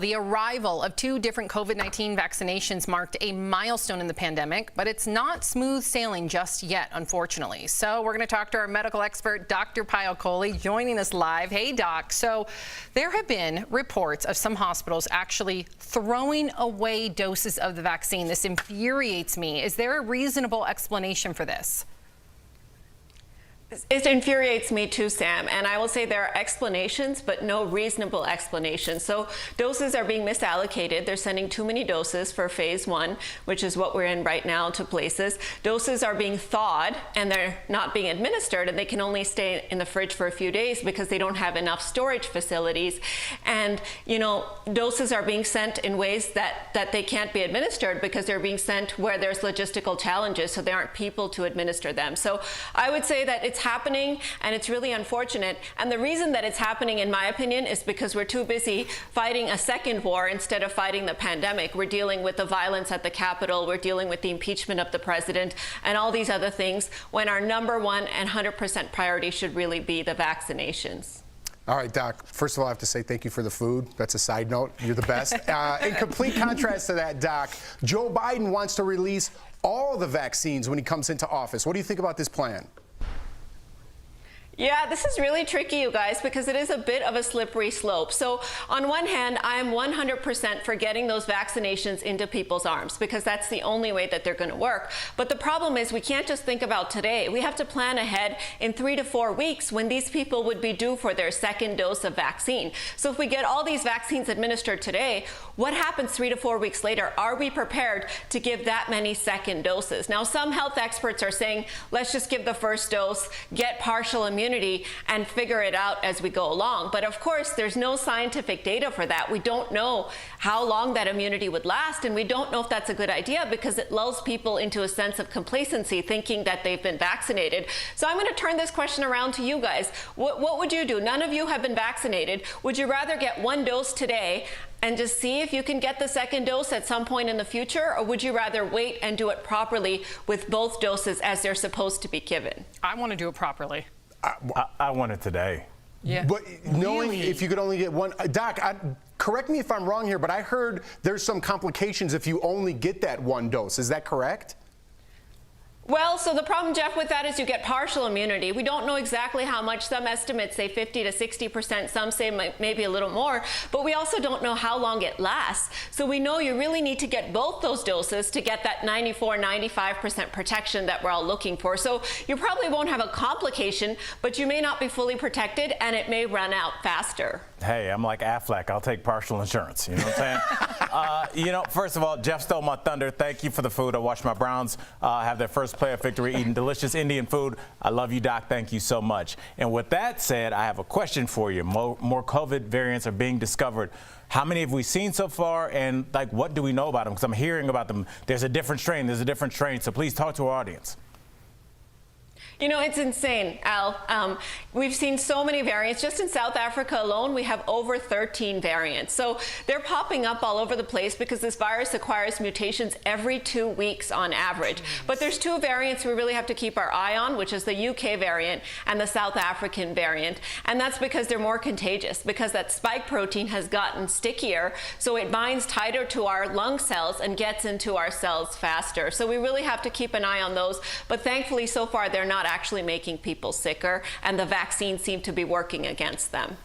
The arrival of 2 different COVID-19 vaccinations marked a milestone in the pandemic, but it's not smooth sailing just yet, unfortunately. So we're going to talk to our medical expert, Dr. Payal Kohli, joining us live. Hey, Doc. So there have been reports of some hospitals actually throwing away doses of the vaccine. This infuriates me. Is there a reasonable explanation for this? It infuriates me too, Sam, and I will say there are explanations, but no reasonable explanations. So doses are being misallocated. They're sending too many doses for phase 1, which is what we're in right now, to places. Doses are being thawed and they're not being administered, and they can only stay in the fridge for a few days because they don't have enough storage facilities. And, you know, doses are being sent in ways that they can't be administered because they're being sent where there's logistical challenges, so there aren't people to administer them. So I would say that it's happening, and it's really unfortunate. And the reason that it's happening, in my opinion, is because we're too busy fighting a second war instead of fighting the pandemic. We're dealing with the violence at the Capitol, we're dealing with the impeachment of the president, and all these other things, when our #1 and 100% priority should really be the vaccinations. All right, Doc, first of all, I have to say thank you for the food. That's a side note. You're the best. In complete contrast to that, Doc, Joe Biden wants to release all the vaccines when he comes into office. What do you think about this plan? Yeah, this is really tricky, you guys, because it is a bit of a slippery slope. So on one hand, I am 100% for getting those vaccinations into people's arms, because that's the only way that they're going to work. But the problem is we can't just think about today. We have to plan ahead in 3 to 4 weeks when these people would be due for their second dose of vaccine. So if we get all these vaccines administered today, what happens 3 to 4 weeks later? Are we prepared to give that many second doses? Now, some health experts are saying, let's just give the first dose, get partial immunity, and figure it out as we go along. But of course, there's no scientific data for that. We don't know how long that immunity would last, and we don't know if that's a good idea because it lulls people into a sense of complacency, thinking that they've been vaccinated. So I'm going to turn this question around to you guys. What would you do? None of you have been vaccinated. Would you rather get 1 dose today and just see if you can get the second dose at some point in the future, or would you rather wait and do it properly with both doses as they're supposed to be given? I want to do it properly. I want it today. Yeah. But knowing if you could only get one, Doc, correct me if I'm wrong here, but I heard there's some complications if you only get that 1 dose. Is that correct? Well, so the problem, Jeff, with that is you get partial immunity. We don't know exactly how much. Some estimates say 50 to 60%. Some say maybe a little more. But we also don't know how long it lasts. So we know you really need to get both those doses to get that 94, 95% protection that we're all looking for. So you probably won't have a complication, but you may not be fully protected, and it may run out faster. Hey, I'm like Affleck. I'll take partial insurance. You know what I'm saying? You know, first of all, Jeff stole my thunder. Thank you for the food. I watched my Browns have their first playoff victory eating delicious Indian food. I love you, Doc. Thank you so much. And with that said, I have a question for you. More COVID variants are being discovered. How many have we seen so far, and like what do we know about them? Because I'm hearing about them. There's a different strain. There's a different strain. So please talk to our audience. You know, it's insane, Al. We've seen so many variants. Just in South Africa alone, we have over 13 variants. So they're popping up all over the place because this virus acquires mutations every 2 weeks on average. But there's 2 variants we really have to keep our eye on, which is the UK variant and the South African variant. And that's because they're more contagious, because that spike protein has gotten stickier, so it binds tighter to our lung cells and gets into our cells faster. So we really have to keep an eye on those. But thankfully, so far, they're not actually making people sicker, and the vaccines seem to be working against them.